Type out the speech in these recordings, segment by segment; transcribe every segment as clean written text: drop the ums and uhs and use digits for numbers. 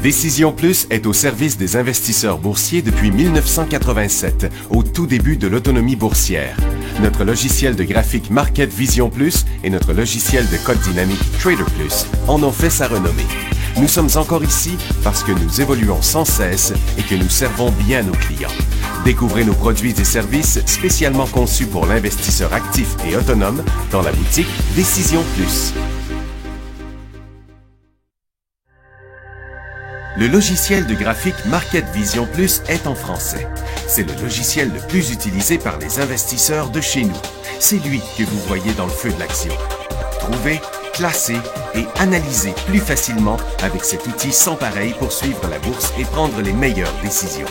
Décision Plus est au service des investisseurs boursiers depuis 1987, au tout début de l'autonomie boursière. Notre logiciel de graphique Market Vision Plus et notre logiciel de code dynamique Trader Plus en ont fait sa renommée. Nous sommes encore ici parce que nous évoluons sans cesse et que nous servons bien nos clients. Découvrez nos produits et services spécialement conçus pour l'investisseur actif et autonome dans la boutique Décision Plus. Le logiciel de graphique Market Vision Plus est en français. C'est le logiciel le plus utilisé par les investisseurs de chez nous. C'est lui que vous voyez dans le feu de l'action. Trouvez, classez et analysez plus facilement avec cet outil sans pareil pour suivre la bourse et prendre les meilleures décisions.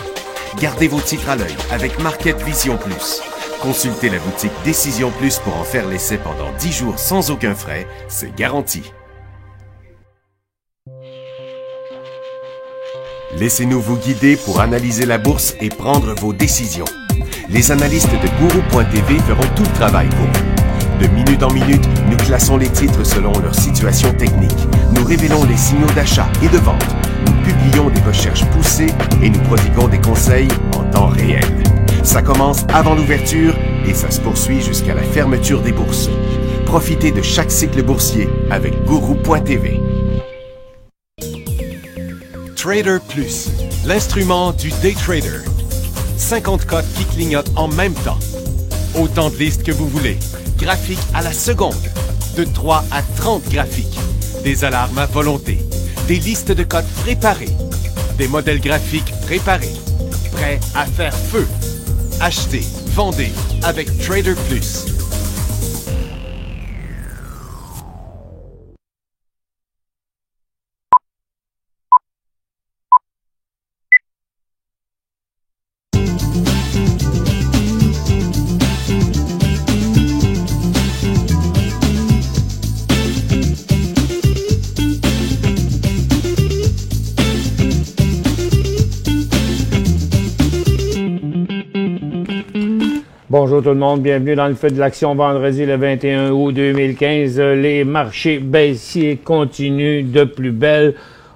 Gardez vos titres à l'œil avec Market Vision Plus. Consultez la boutique Décision Plus pour en faire l'essai pendant 10 jours sans aucun frais, c'est garanti. Laissez-nous vous guider pour analyser la bourse et prendre vos décisions. Les analystes de Guru.tv feront tout le travail pour vous. De minute en minute, nous classons les titres selon leur situation technique. Nous révélons les signaux d'achat et de vente. Nous publions des recherches poussées et nous prodiguons des conseils en temps réel. Ça commence avant l'ouverture et ça se poursuit jusqu'à la fermeture des bourses. Profitez de chaque cycle boursier avec Guru.tv. Trader Plus, l'instrument du day trader. 50 cotes qui clignotent en même temps. Autant de listes que vous voulez. Graphiques à la seconde. De 3 à 30 graphiques. Des alarmes à volonté. Des listes de cotes préparées. Des modèles graphiques préparés. Prêts à faire feu. Achetez, vendez avec Trader Plus. Bonjour tout le monde, bienvenue dans le feu de l'action vendredi le 21 août 2015. Les marchés baissiers continuent de plus belle.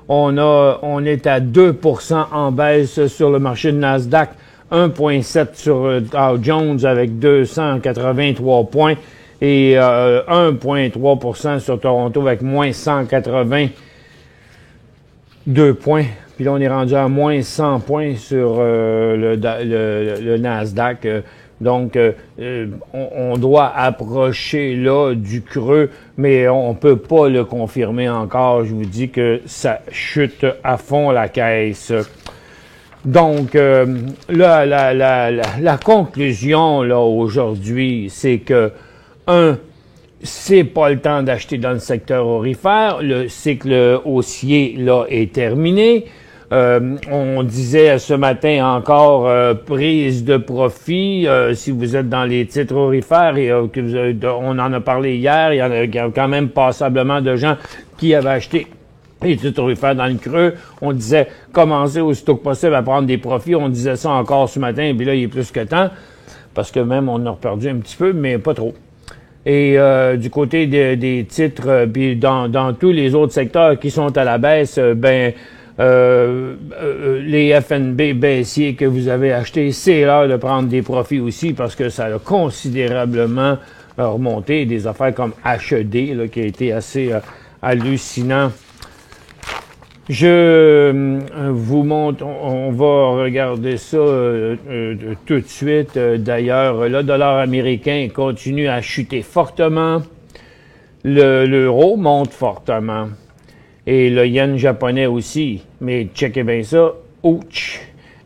On est à 2% en baisse sur le marché de Nasdaq, 1,7 sur Dow Jones avec 283 points et 1,3% sur Toronto avec moins 182 points. Puis là, on est rendu à moins 100 points sur le Nasdaq. Donc, on doit approcher là du creux, mais on peut pas le confirmer encore. Je vous dis que ça chute à fond la caisse. Donc, là, la conclusion là aujourd'hui, c'est que c'est pas le temps d'acheter dans le secteur aurifère. Le cycle haussier là est terminé. On disait ce matin encore prise de profit si vous êtes dans les titres aurifères et on en a parlé hier, il y a quand même passablement de gens qui avaient acheté les titres aurifères dans le creux. On disait commencer aussitôt que possible à prendre des profits. On disait ça encore ce matin, et puis là il est plus que temps parce que même on a perdu un petit peu, mais pas trop. Et du côté des titres, puis dans tous les autres secteurs qui sont à la baisse, les FNB baissiers que vous avez achetés, c'est l'heure de prendre des profits aussi parce que ça a considérablement remonté. Des affaires comme HED là, qui a été assez hallucinant. Je vous montre, on va regarder ça tout de suite. D'ailleurs, le dollar américain continue à chuter fortement. L'euro monte fortement. Et le yen japonais aussi. Mais checkez bien ça. Ouch!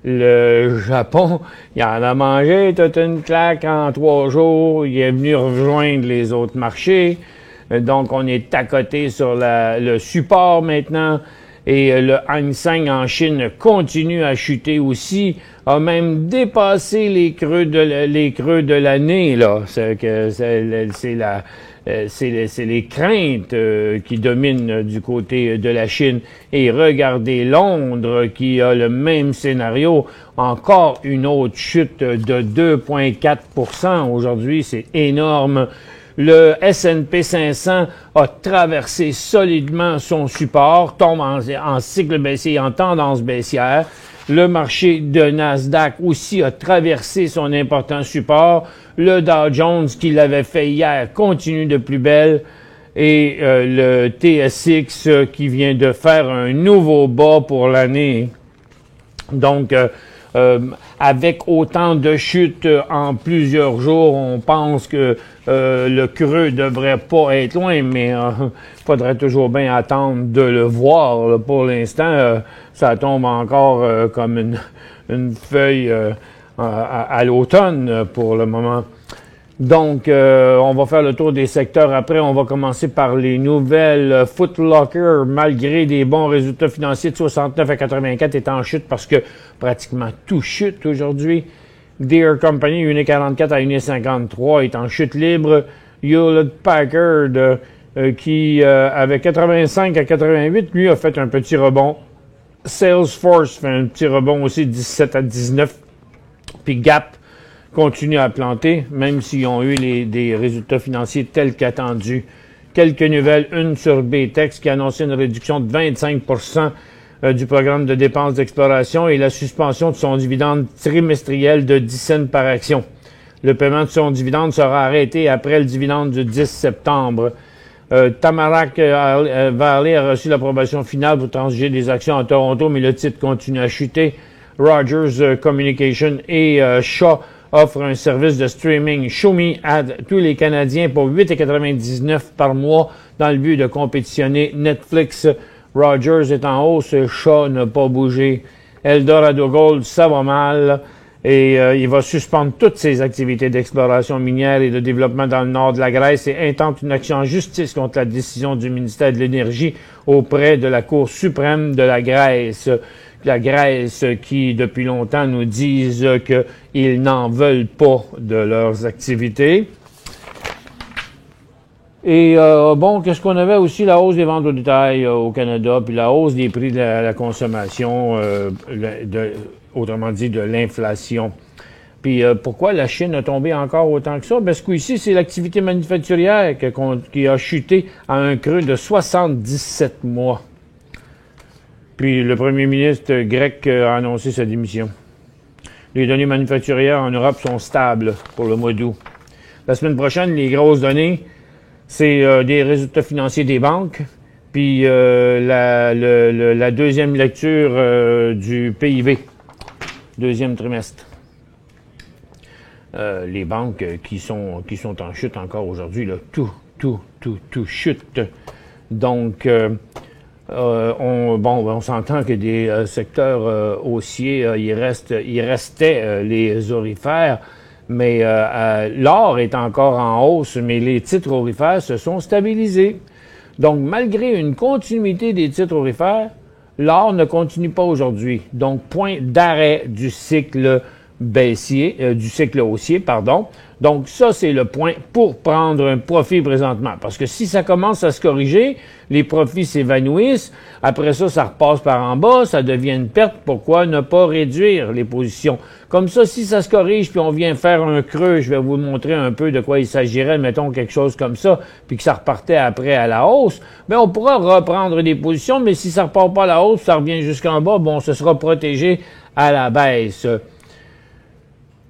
Le Japon, il en a mangé toute une claque en 3 jours. Il est venu rejoindre les autres marchés. Donc, on est à côté sur le support maintenant. Et le Hang Seng en Chine continue à chuter aussi. A même dépassé les creux de l'année, là. C'est les craintes qui dominent du côté de la Chine. Et regardez Londres qui a le même scénario. Encore une autre chute de 2,4% aujourd'hui. C'est énorme. Le S&P 500 a traversé solidement son support, tombe en cycle baissier, en tendance baissière. Le marché de Nasdaq aussi a traversé son important support. Le Dow Jones, qui l'avait fait hier, continue de plus belle. Et le TSX qui vient de faire un nouveau bas pour l'année. Donc, avec autant de chutes en plusieurs jours, on pense que le creux devrait pas être loin, mais faudrait toujours bien attendre de le voir. Là. Pour l'instant, ça tombe encore comme une feuille à l'automne pour le moment. Donc, on va faire le tour des secteurs après. On va commencer par les nouvelles. Foot Locker, malgré des bons résultats financiers de 69 à 84, est en chute parce que pratiquement tout chute aujourd'hui. Deere Company, 1,44 à 1,53, est en chute libre. Hewlett Packard, qui avait 85 à 88, lui a fait un petit rebond. Salesforce fait un petit rebond aussi, 17 à 19. Puis Gap continue à planter, même s'ils ont eu des résultats financiers tels qu'attendus. Quelques nouvelles, une sur BTEX qui a annoncé une réduction de 25% du programme de dépenses d'exploration et la suspension de son dividende trimestriel de 10 cents par action. Le paiement de son dividende sera arrêté après le dividende du 10 septembre. Tamarack Valley a reçu l'approbation finale pour transiger des actions à Toronto, mais le titre continue à chuter. Rogers Communication et Shaw offre un service de streaming Show-Me à tous les Canadiens pour 8,99 par mois dans le but de compétitionner Netflix. Rogers est en hausse, Shaw n'a pas bougé. Eldorado Gold, ça va mal et il va suspendre toutes ses activités d'exploration minière et de développement dans le nord de la Grèce et intente une action en justice contre la décision du ministère de l'Énergie auprès de la Cour suprême de la Grèce. La Grèce qui, depuis longtemps, nous disent qu'ils n'en veulent pas de leurs activités. Et bon, qu'est-ce qu'on avait aussi? La hausse des ventes au détail au Canada, puis la hausse des prix de la consommation, autrement dit de l'inflation. Puis pourquoi la Chine a tombé encore autant que ça? Parce qu'ici, c'est l'activité manufacturière qui a chuté à un creux de 77 mois. Puis le premier ministre grec a annoncé sa démission. Les données manufacturières en Europe sont stables pour le mois d'août. La semaine prochaine, les grosses données, c'est des résultats financiers des banques, puis la deuxième lecture du PIB, deuxième trimestre. Les banques qui sont en chute encore aujourd'hui, là, tout chute. Donc, on s'entend que des secteurs haussiers, il restait les aurifères, mais l'or est encore en hausse, mais les titres aurifères se sont stabilisés. Donc, malgré une continuité des titres aurifères, l'or ne continue pas aujourd'hui. Donc, point d'arrêt du cycle baissier, du cycle haussier, pardon. Donc, ça, c'est le point pour prendre un profit présentement. Parce que si ça commence à se corriger, les profits s'évanouissent. Après ça, ça repasse par en bas, ça devient une perte. Pourquoi ne pas réduire les positions? Comme ça, si ça se corrige, puis on vient faire un creux, je vais vous montrer un peu de quoi il s'agirait, mettons quelque chose comme ça, puis que ça repartait après à la hausse, bien, on pourra reprendre des positions, mais si ça repart pas à la hausse, ça revient jusqu'en bas, bon, ce sera protégé à la baisse.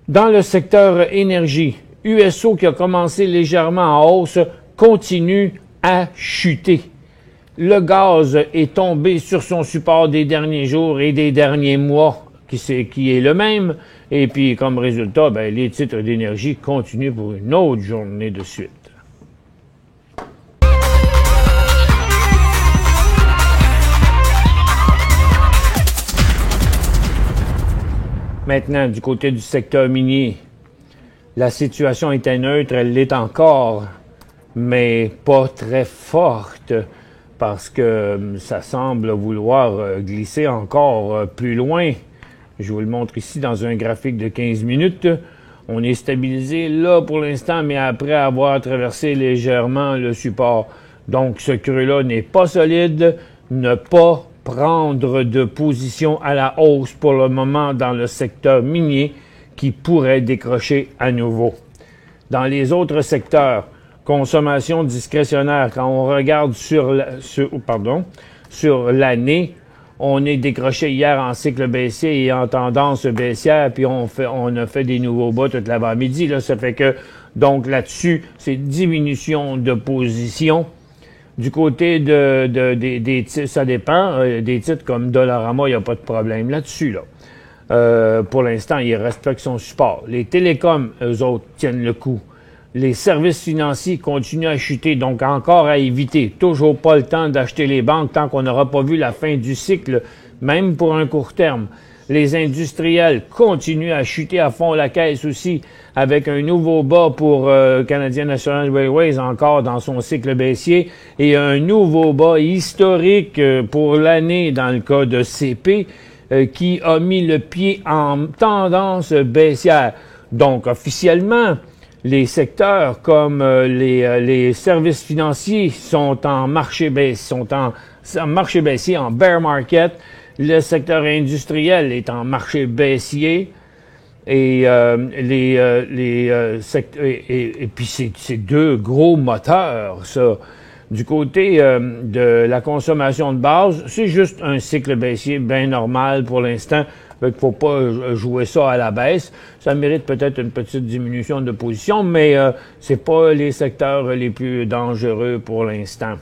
Dans le secteur énergie, USO qui a commencé légèrement en hausse continue à chuter. Le gaz est tombé sur son support des derniers jours et des derniers mois, qui est le même. Et puis, comme résultat, ben, les titres d'énergie continuent pour une autre journée de suite. Maintenant, du côté du secteur minier, la situation était neutre, elle l'est encore, mais pas très forte, parce que ça semble vouloir glisser encore plus loin. Je vous le montre ici dans un graphique de 15 minutes. On est stabilisé là pour l'instant, mais après avoir traversé légèrement le support. Donc, ce creux-là n'est pas solide, ne pas prendre de position à la hausse pour le moment dans le secteur minier qui pourrait décrocher à nouveau. Dans les autres secteurs, consommation discrétionnaire, quand on regarde sur l'année, on est décroché hier en cycle baissier et en tendance baissière, puis on a fait des nouveaux bas toute l'avant-midi. Là, ça fait que, donc là-dessus, c'est diminution de position. Du côté des titres, ça dépend. Des titres comme Dollarama, il n'y a pas de problème là-dessus. Là. Pour l'instant, il respecte son support. Les télécoms, eux autres, tiennent le coup. Les services financiers continuent à chuter, donc encore à éviter. Toujours pas le temps d'acheter les banques tant qu'on n'aura pas vu la fin du cycle, même pour un court terme. Les industriels continuent à chuter à fond la caisse aussi, avec un nouveau bas pour Canadian National Railways encore dans son cycle baissier et un nouveau bas historique pour l'année dans le cas de CP qui a mis le pied en tendance baissière. Donc officiellement, les secteurs comme les services financiers sont en marché baissier, en bear market. Le secteur industriel est en marché baissier et puis c'est deux gros moteurs, ça. Du côté de la consommation de base, c'est juste un cycle baissier bien normal pour l'instant. Il ne faut pas jouer ça à la baisse. Ça mérite peut-être une petite diminution de position, mais c'est pas les secteurs les plus dangereux pour l'instant.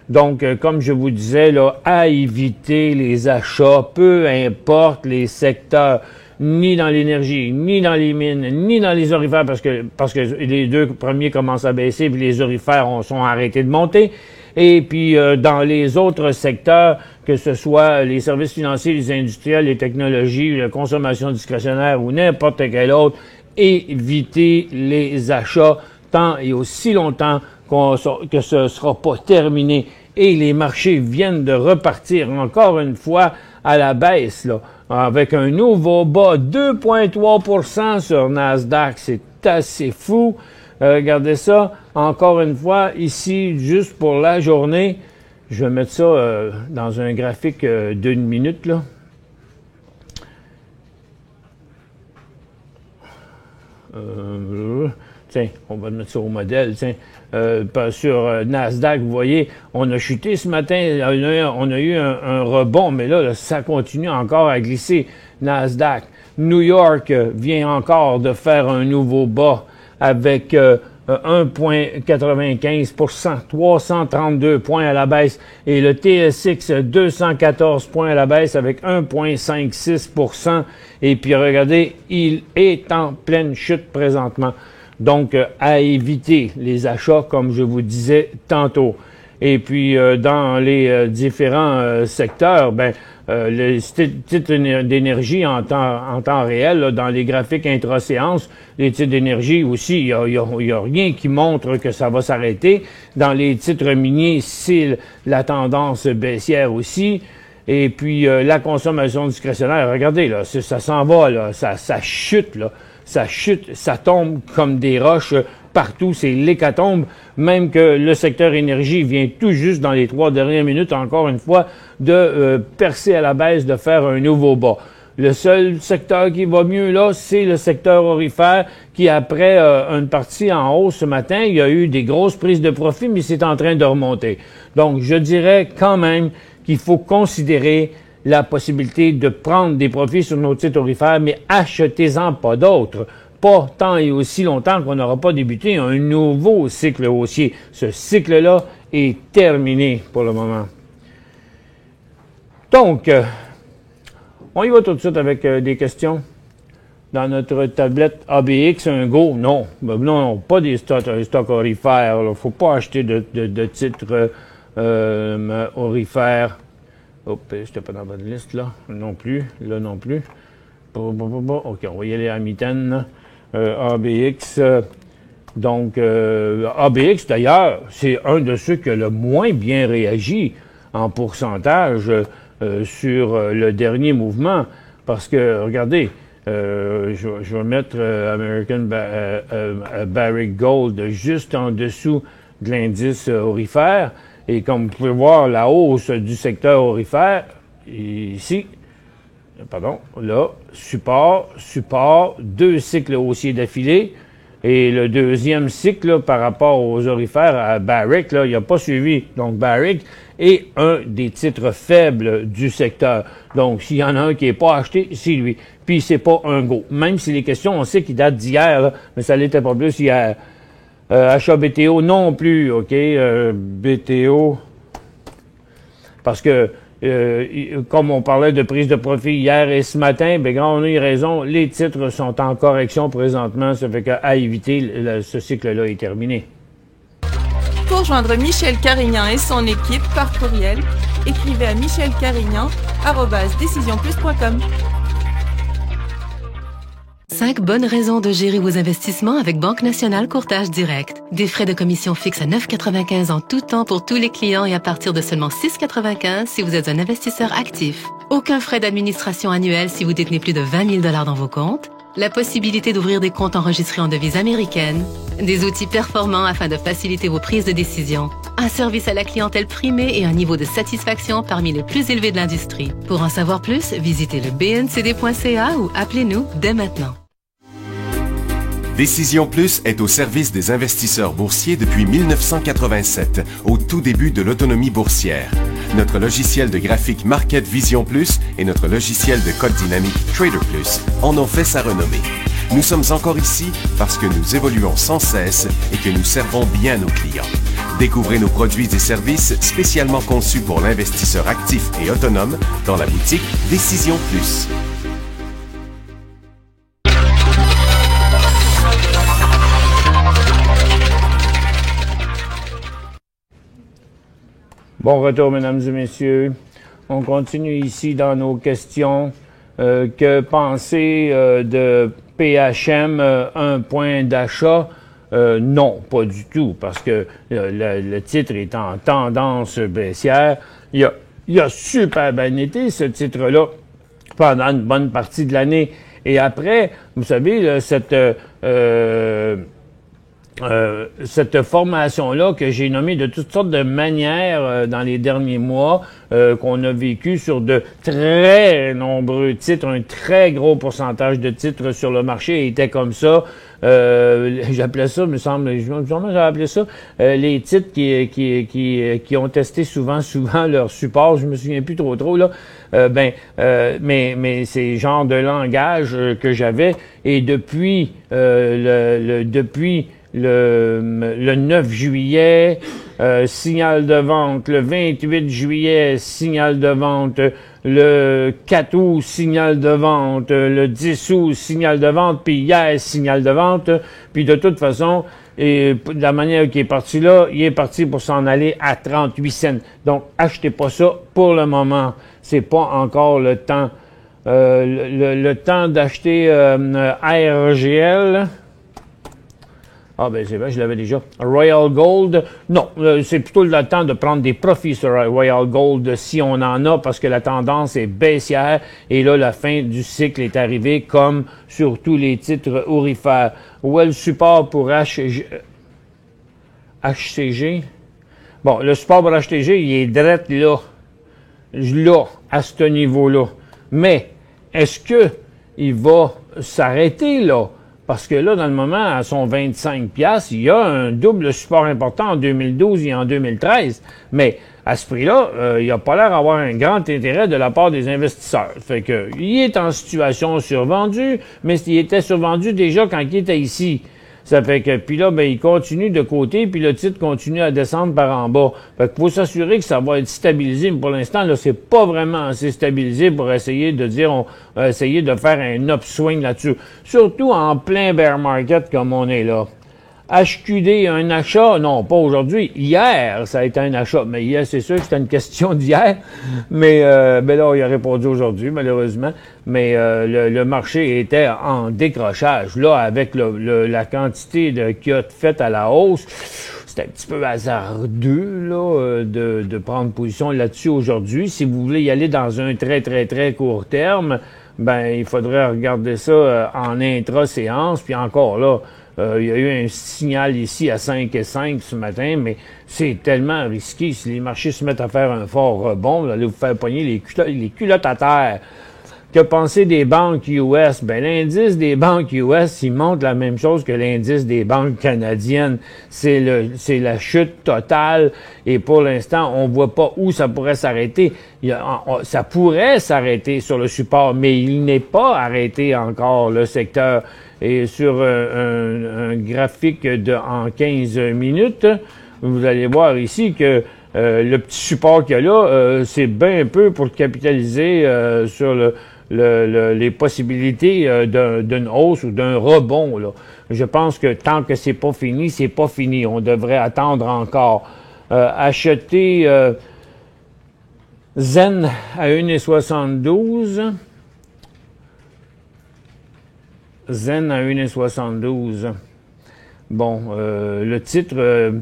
Donc, comme je vous disais, là, à éviter les achats, peu importe les secteurs, ni dans l'énergie, ni dans les mines, ni dans les orifères, parce que les deux premiers commencent à baisser, puis les orifères sont arrêtés de monter. Et puis, dans les autres secteurs, que ce soit les services financiers, les industriels, les technologies, la consommation discrétionnaire ou n'importe quel autre, éviter les achats tant et aussi longtemps que ce ne sera pas terminé. Et les marchés viennent de repartir encore une fois à la baisse, là, avec un nouveau bas 2,3% sur Nasdaq. C'est assez fou. Regardez ça, encore une fois, ici, juste pour la journée. Je vais mettre ça dans un graphique d'une minute, là. Tiens, on va mettre ça au modèle, tiens. Sur Nasdaq, vous voyez, on a chuté ce matin, on a eu un rebond, mais là, ça continue encore à glisser. Nasdaq. New York vient encore de faire un nouveau bas avec 1,95%, 332 points à la baisse, et le TSX 214 points à la baisse avec 1,56%. Et puis regardez, il est en pleine chute présentement. Donc, à éviter les achats, comme je vous disais tantôt. Et puis, dans les différents secteurs, les titres d'énergie en temps réel, là, dans les graphiques intra-séance, les titres d'énergie aussi, il y a rien qui montre que ça va s'arrêter. Dans les titres miniers, c'est la tendance baissière aussi. Et puis, la consommation discrétionnaire, regardez, là, ça s'en va, là, ça chute, là. Ça chute, ça tombe comme des roches partout, c'est l'hécatombe, même que le secteur énergie vient tout juste dans les 3 dernières minutes, encore une fois, de percer à la baisse, de faire un nouveau bas. Le seul secteur qui va mieux là, c'est le secteur orifère qui, après une partie en hausse ce matin, il y a eu des grosses prises de profit, mais c'est en train de remonter. Donc, je dirais quand même qu'il faut considérer la possibilité de prendre des profits sur nos titres orifères, mais achetez-en pas d'autres. Pas tant et aussi longtemps qu'on n'aura pas débuté un nouveau cycle haussier. Ce cycle-là est terminé pour le moment. Donc, on y va tout de suite avec des questions. Dans notre tablette ABX, un go, non. Non, pas des stocks orifères. Il ne faut pas acheter de titres orifères. Hop, je n'étais pas dans votre liste, là. Non plus. Là, non plus. OK, on va y aller à mitaine. ABX. ABX, d'ailleurs, c'est un de ceux qui a le moins bien réagi en pourcentage sur le dernier mouvement. Parce que, regardez, je vais mettre American Barrick Gold juste en dessous de l'indice orifère. Et comme vous pouvez voir, la hausse du secteur orifère, ici, là, support, deux cycles haussiers d'affilée, Et le deuxième cycle, là, par rapport aux orifères, à Barrick, là, il n'a pas suivi. Donc, Barrick est un des titres faibles du secteur. Donc, s'il y en a un qui n'est pas acheté, c'est lui. Puis, c'est pas un go. Même si les questions, on sait qu'ils datent d'hier, là, mais ça l'était pas plus hier. Achat BTO non plus, OK? BTO, parce que comme on parlait de prise de profit hier et ce matin, ben on a eu raison, les titres sont en correction présentement, ça fait qu'à éviter, ce cycle-là est terminé. Pour joindre Michel Carignan et son équipe par courriel, écrivez à michelcarignan@decisionplus.com. 5 bonnes raisons de gérer vos investissements avec Banque Nationale Courtage Direct. Des frais de commission fixes à 9,95 en tout temps pour tous les clients et à partir de seulement 6,95 si vous êtes un investisseur actif. Aucun frais d'administration annuel si vous détenez plus de 20 000 $ dans vos comptes. La possibilité d'ouvrir des comptes enregistrés en devise américaine. Des outils performants afin de faciliter vos prises de décision. Un service à la clientèle primé et un niveau de satisfaction parmi les plus élevés de l'industrie. Pour en savoir plus, visitez le bncd.ca ou appelez-nous dès maintenant. Décision Plus est au service des investisseurs boursiers depuis 1987, au tout début de l'autonomie boursière. Notre logiciel de graphique Market Vision Plus et notre logiciel de code dynamique Trader Plus en ont fait sa renommée. Nous sommes encore ici parce que nous évoluons sans cesse et que nous servons bien nos clients. Découvrez nos produits et services spécialement conçus pour l'investisseur actif et autonome dans la boutique Décision Plus. Bon retour, mesdames et messieurs. On continue ici dans nos questions. Que penser de PHM, un point d'achat? Non, pas du tout, parce que le titre est en tendance baissière. Il a super bien été, ce titre-là, pendant une bonne partie de l'année. Et après, vous savez, là, cette formation-là que j'ai nommée de toutes sortes de manières dans les derniers mois, qu'on a vécu sur de très nombreux titres, un très gros pourcentage de titres sur le marché était comme ça. J'appelais ça, j'avais appelé ça les titres qui ont testé souvent leur support. Je me souviens plus trop là. Mais c'est le genre de langage que j'avais, et depuis le 9 juillet, signal de vente. Le 28 juillet, signal de vente. Le 4 août, signal de vente. Le 10 août, signal de vente. Puis hier, signal de vente. Puis de toute façon, et de la manière qu'il est parti là, il est parti pour s'en aller à 38 cents. Donc, achetez pas ça pour le moment. C'est pas encore le temps. Le temps d'acheter ARGL. Ah ben c'est vrai, je l'avais déjà. Royal Gold, non, c'est plutôt le temps de prendre des profits sur Royal Gold si on en a, parce que la tendance est baissière et là la fin du cycle est arrivée comme sur tous les titres aurifères. Où est le support pour HCG? Bon, le support pour HCG, il est direct là, à ce niveau-là. Mais est-ce que il va s'arrêter là? Parce que là, dans le moment, à son 25$, il y a un double support important en 2012 et en 2013. Mais à ce prix-là, il n'a pas l'air d'avoir un grand intérêt de la part des investisseurs. Fait que, il est en situation survendue, mais il était survendu déjà quand il était ici. Ça fait que, puis là, ben, il continue de côté, puis le titre continue à descendre par en bas. Fait qu'il faut s'assurer que ça va être stabilisé, mais pour l'instant, là, c'est pas vraiment assez stabilisé pour essayer de dire, essayer de faire un upswing là-dessus. Surtout en plein bear market comme on est là. HQD, un achat? Non, pas aujourd'hui. Hier, ça a été un achat. Mais hier, c'est sûr que c'était une question d'hier. Mais ben là, il a répondu aujourd'hui, malheureusement. Mais le marché était en décrochage. Là, avec la quantité qu'il a faite à la hausse, c'était un petit peu hasardeux là, de prendre position là-dessus aujourd'hui. Si vous voulez y aller dans un très, très, très court terme, ben il faudrait regarder ça en intra-séance. Puis encore là, il y a eu un signal ici à 5,5 ce matin, mais c'est tellement risqué. Si les marchés se mettent à faire un fort rebond, vous allez vous faire pogner les culottes à terre. Que penser des banques US? Ben, l'indice des banques US, il montre la même chose que l'indice des banques canadiennes. C'est la chute totale et pour l'instant, on voit pas où ça pourrait s'arrêter. Ça pourrait s'arrêter sur le support, mais il n'est pas arrêté encore, le secteur. Et sur un graphique en 15 minutes, vous allez voir ici que le petit support qu'il y a là, c'est bien peu pour capitaliser sur les possibilités d'une hausse ou d'un rebond, là. Je pense que tant que c'est pas fini, c'est pas fini. On devrait attendre encore. Acheter Zen à 1,72. Zen à 1,72. Bon, le titre,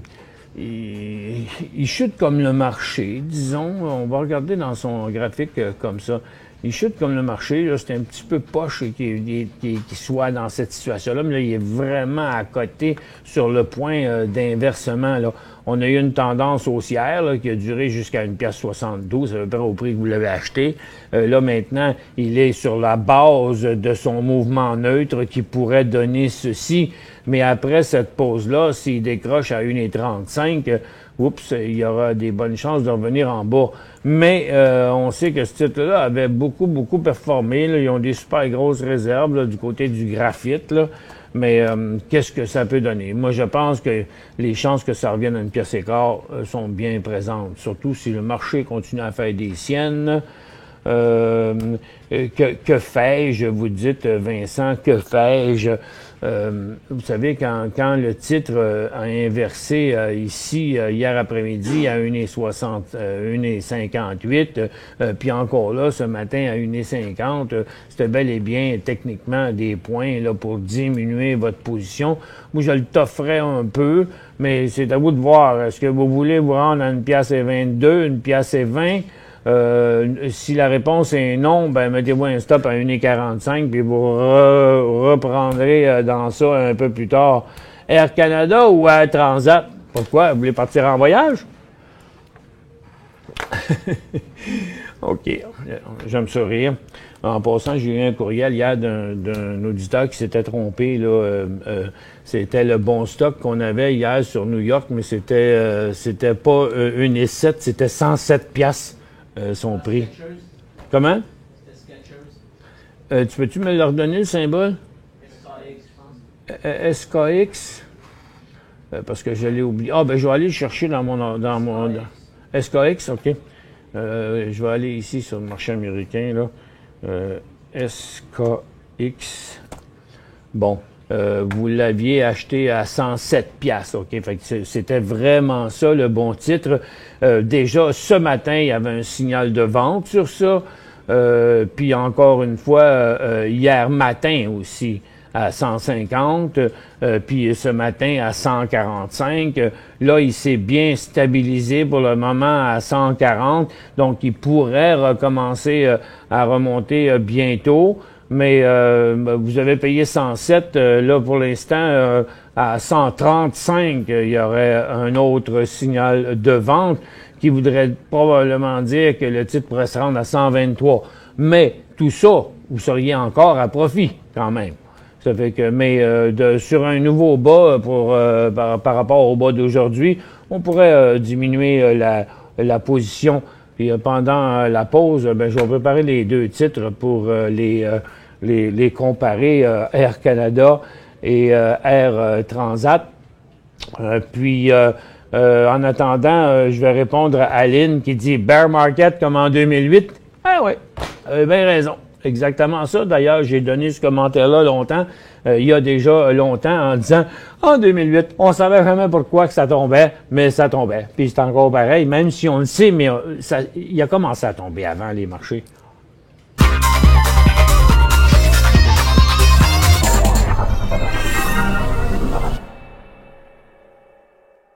il chute comme le marché, disons. On va regarder dans son graphique comme ça. Il chute comme le marché, là, c'est un petit peu poche qu'il soit dans cette situation-là, mais là, il est vraiment à côté sur le point d'inversement, là. On a eu une tendance haussière là, qui a duré jusqu'à 1,72 $, à peu près au prix que vous l'avez acheté. Là, maintenant, il est sur la base de son mouvement neutre qui pourrait donner ceci. Mais après cette pause-là, s'il décroche à 1,35 $, oups, il y aura des bonnes chances de revenir en bas. Mais on sait que ce titre-là avait beaucoup performé, là. Ils ont des super grosses réserves là, du côté du graphite, là. Mais qu'est-ce que ça peut donner? Moi, je pense que les chances que ça revienne à 1,15 $ sont bien présentes, surtout si le marché continue à faire des siennes. Que fais-je, vous dites, Vincent, que fais-je? Vous savez, quand le titre a inversé ici hier après-midi à 1,58, puis encore là ce matin à 1,50, c'était bel et bien techniquement des points là pour diminuer votre position. Moi, je le t'offrais un peu, mais c'est à vous de voir. Est-ce que vous voulez vous rendre à 1,22 $, 1,20 $? Si la réponse est non, ben mettez-vous un stop à 1,45 puis vous reprendrez dans ça un peu plus tard. Air Canada ou Air Transat? Pourquoi? Vous voulez partir en voyage? OK. J'aime ça rire. En passant, j'ai eu un courriel hier d'un auditeur qui s'était trompé, là. C'était le bon stock qu'on avait hier sur New York, mais c'était pas 1,7, c'était 107 $. Son prix. Comment? Tu peux-tu me leur donner le symbole? SKX. Parce que je l'ai oublié. Ah, ben je vais aller le chercher dans mon SKX, OK. Je vais aller ici sur le marché américain, là. SKX. Bon. Vous l'aviez acheté à 107 $, OK? Fait que c'était vraiment ça, le bon titre. Déjà, ce matin, il y avait un signal de vente sur ça. Puis encore une fois, hier matin aussi, à 150. Puis ce matin, à 145. Là, il s'est bien stabilisé pour le moment à 140. Donc, il pourrait recommencer à remonter bientôt. Mais vous avez payé 107, là pour l'instant, à 135, il y aurait un autre signal de vente qui voudrait probablement dire que le titre pourrait se rendre à 123. Mais tout ça, vous seriez encore à profit quand même. Ça fait que, mais sur un nouveau bas par rapport au bas d'aujourd'hui, on pourrait diminuer la position. Puis pendant la pause, ben, je vais préparer les deux titres pour les comparer, Air Canada et Air Transat. Puis en attendant, je vais répondre à Aline qui dit « Bear market comme en 2008 ». Ah oui, bien raison. Exactement ça. D'ailleurs, j'ai donné ce commentaire-là longtemps, il y a déjà longtemps, en disant « En 2008, on savait jamais pourquoi que ça tombait, mais ça tombait. » Puis c'est encore pareil, même si on le sait, mais il a commencé à tomber avant les marchés.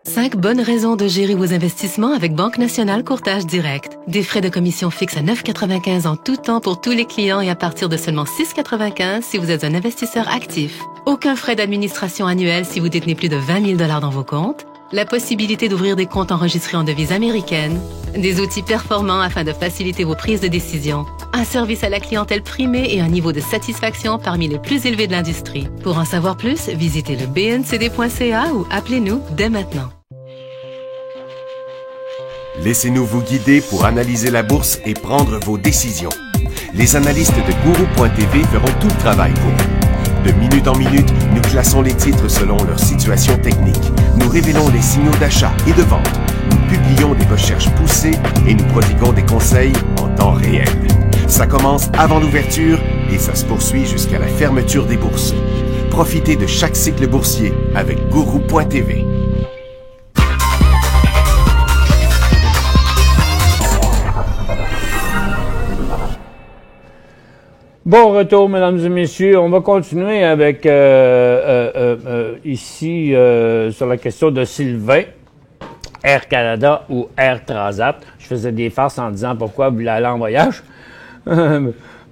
Cinq bonnes raisons de gérer vos investissements avec Banque Nationale Courtage Direct. Des frais de commission fixes à 9,95 en tout temps pour tous les clients et à partir de seulement 6,95 si vous êtes un investisseur actif. Aucun frais d'administration annuel si vous détenez plus de 20 000 $ dans vos comptes. la possibilité d'ouvrir des comptes enregistrés en devises américaines, des outils performants afin de faciliter vos prises de décision, un service à la clientèle primé et un niveau de satisfaction parmi les plus élevés de l'industrie. Pour en savoir plus, visitez le bncd.ca ou appelez-nous dès maintenant. Laissez-nous vous guider pour analyser la bourse et prendre vos décisions. Les analystes de Guru.tv feront tout le travail pour vous. De minute en minute, nous classons les titres selon leur situation technique. Nous révélons les signaux d'achat et de vente. Nous publions des recherches poussées et nous prodiguons des conseils en temps réel. Ça commence avant l'ouverture et ça se poursuit jusqu'à la fermeture des bourses. Profitez de chaque cycle boursier avec Guru.tv. Bon retour, mesdames et messieurs. On va continuer avec ici sur la question de Sylvain. Air Canada ou Air Transat. Je faisais des farces en disant pourquoi vous voulez aller en voyage.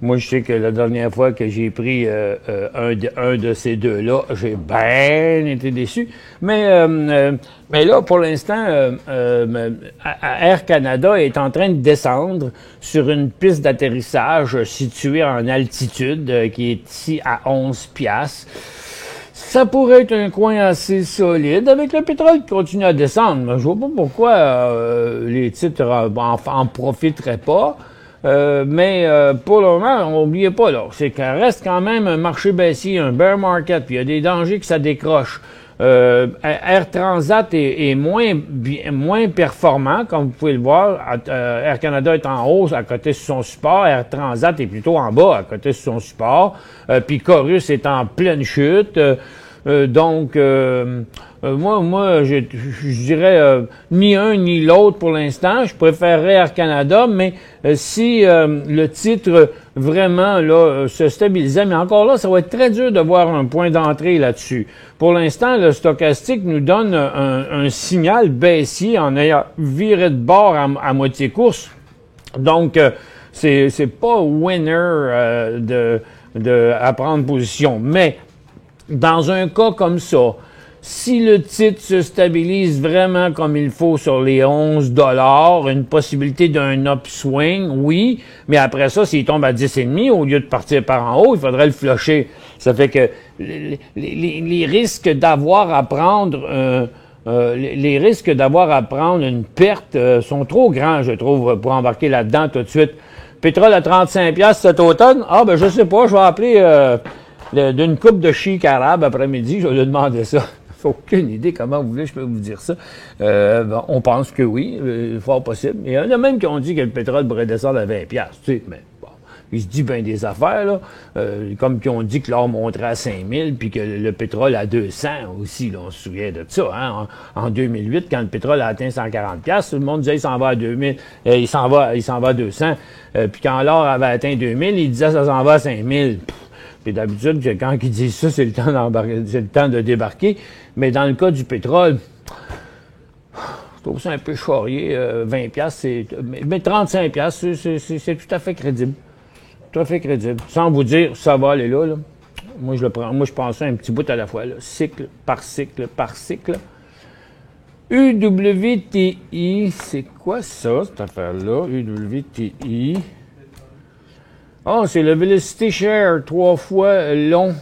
Moi, je sais que la dernière fois que j'ai pris un de ces deux-là, j'ai bien été déçu. Mais là, pour l'instant, Air Canada est en train de descendre sur une piste d'atterrissage située en altitude, qui est ici à 11 piastres. Ça pourrait être un coin assez solide avec le pétrole qui continue à descendre. Mais je vois pas pourquoi les titres en profiteraient pas. Mais pour le moment, n'oubliez pas, là, c'est qu'il reste quand même un marché baissier, un bear market, puis il y a des dangers que ça décroche. Air Transat est moins performant, comme vous pouvez le voir. Air Canada est en hausse à côté de son support. Air Transat est plutôt en bas à côté de son support. Puis Chorus est en pleine chute. Donc, moi, je dirais ni un ni l'autre pour l'instant. Je préférerais Air Canada, mais si le titre vraiment là se stabilisait, mais encore là, ça va être très dur de voir un point d'entrée là-dessus. Pour l'instant, le stochastique nous donne un signal baissier en ayant viré de bord à moitié course. Donc, c'est pas winner à prendre position, mais dans un cas comme ça, si le titre se stabilise vraiment comme il faut sur les 11 $, une possibilité d'un upswing, oui, mais après ça, s'il tombe à 10,5 au lieu de partir par en haut, il faudrait le flusher. Ça fait que les risques d'avoir à prendre les risques d'avoir à prendre une perte sont trop grands, je trouve, pour embarquer là-dedans tout de suite. Pétrole à 35 $ cet automne, je sais pas, je vais appeler d'une coupe de chic arabe après-midi, je vais lui demander ça. Aucune idée comment vous voulez, je peux vous dire ça. On pense que oui, fort possible. Il y en a même qui ont dit que le pétrole pourrait descendre à 20 $, tu sais, mais bon. Il se dit bien des affaires, là. Comme qui ont dit que l'or monterait à 5 000, puis que le pétrole à 200 aussi, là, on se souvient de ça, hein. En 2008, quand le pétrole a atteint 140 $, tout le monde disait il s'en va à 2000, il s'en va à 200. Puis quand l'or avait atteint 2000, il disait ça s'en va à 5 000. Puis d'habitude, quand ils disent ça, c'est le temps de débarquer. Mais dans le cas du pétrole, je trouve ça un peu charrier. 20 $, mais 35 $, c'est tout à fait crédible. Tout à fait crédible. Sans vous dire, ça va aller là. Moi, je le prends. Moi, je pense un petit bout à la fois, là. Cycle par cycle par cycle. UWTI, c'est quoi ça, cette affaire-là? UWTI. C'est le Velocity Share, 3 fois long.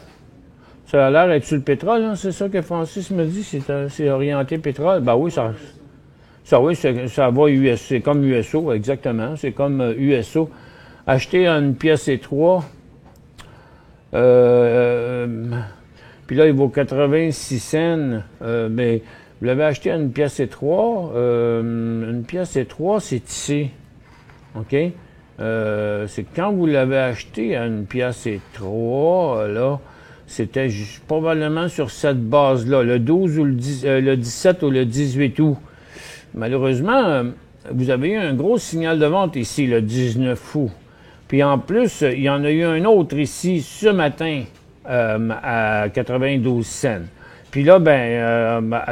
Ça a l'air d'être sur le pétrole, hein? C'est ça que Francis me dit, c'est orienté pétrole. Ben oui, ça va US, c'est comme USO, exactement. C'est comme USO. Acheter une pièce et 3. Puis là, il vaut 86 cents. Mais vous l'avez acheté à une pièce et 3. Une pièce et 3, c'est ici. OK? C'est quand vous l'avez acheté à une pièce et 3, là, c'était probablement sur cette base-là, le 12 ou le 17 ou le 18 août. Malheureusement, vous avez eu un gros signal de vente ici, le 19 août. Puis en plus, il y en a eu un autre ici ce matin à 92 cents. Puis là,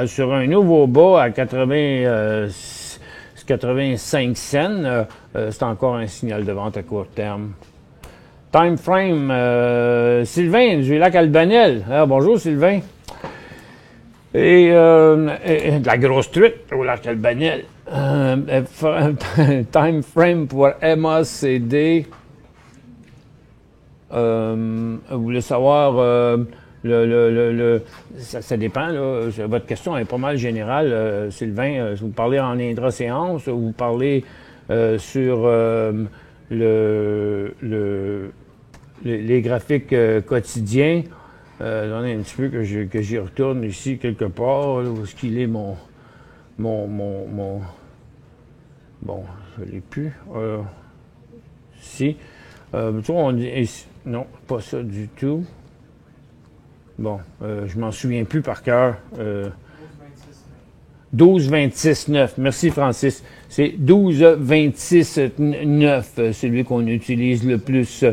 sur un nouveau bas à 85 cents, c'est encore un signal de vente à court terme. Time frame, Sylvain, du lac Albanel. Bonjour Sylvain. Et de la grosse truite, oh là, quel banel. Time frame pour MACD. Vous voulez savoir, ça dépend, là. Votre question est pas mal générale, Sylvain. Vous parlez en intraséance, vous parlez sur les graphiques quotidiens. Attendez un petit peu que j'y retourne ici quelque part. Là, où est-ce qu'il est mon... Bon, je l'ai plus. Si. On dit... Non, pas ça du tout. Bon, je m'en souviens plus par cœur. 12-26-9. Merci, Francis. C'est 12-26-9, celui qu'on utilise le plus.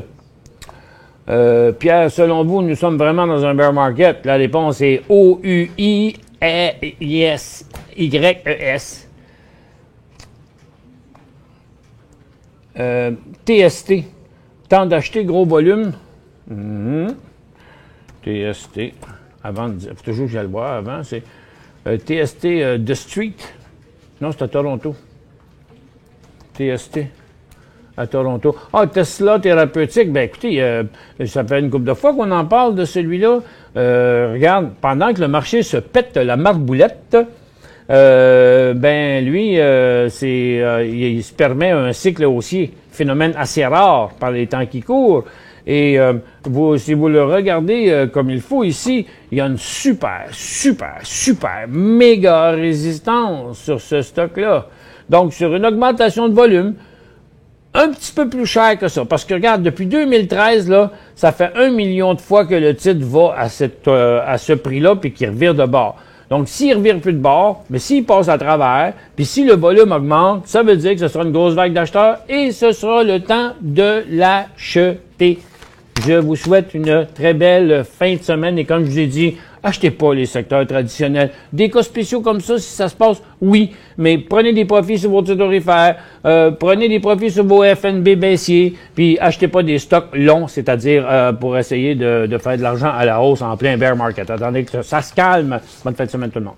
Pierre, selon vous, nous sommes vraiment dans un bear market? La réponse est O-U-I-Y-E-S. TST. Temps d'acheter gros volume. TST. Avant de dire, faut toujours que j'aille le voir avant. C'est TST The Street. Non, c'est à Toronto. TST. À Toronto. Ah, Tesla thérapeutique, ben écoutez, ça fait une couple de fois qu'on en parle de celui-là. Regarde, pendant que le marché se pète la marboulette, ben lui, il se permet un cycle haussier, phénomène assez rare par les temps qui courent. Et si vous le regardez comme il faut ici, il y a une super méga résistance sur ce stock-là. Donc, sur une augmentation de volume, un petit peu plus cher que ça. Parce que, regarde, depuis 2013, là, ça fait 1 million de fois que le titre va à ce prix-là puis qu'il revire de bord. Donc, s'il ne revire plus de bord, mais s'il passe à travers, puis si le volume augmente, ça veut dire que ce sera une grosse vague d'acheteurs et ce sera le temps de l'acheter. Je vous souhaite une très belle fin de semaine et comme je vous ai dit, achetez pas les secteurs traditionnels. Des cas spéciaux comme ça, si ça se passe, oui, mais prenez des profits sur vos titres aurifères, prenez des profits sur vos FNB baissiers, puis achetez pas des stocks longs, c'est-à-dire pour essayer de faire de l'argent à la hausse en plein bear market. Attendez que ça se calme. Bonne fin de semaine tout le monde.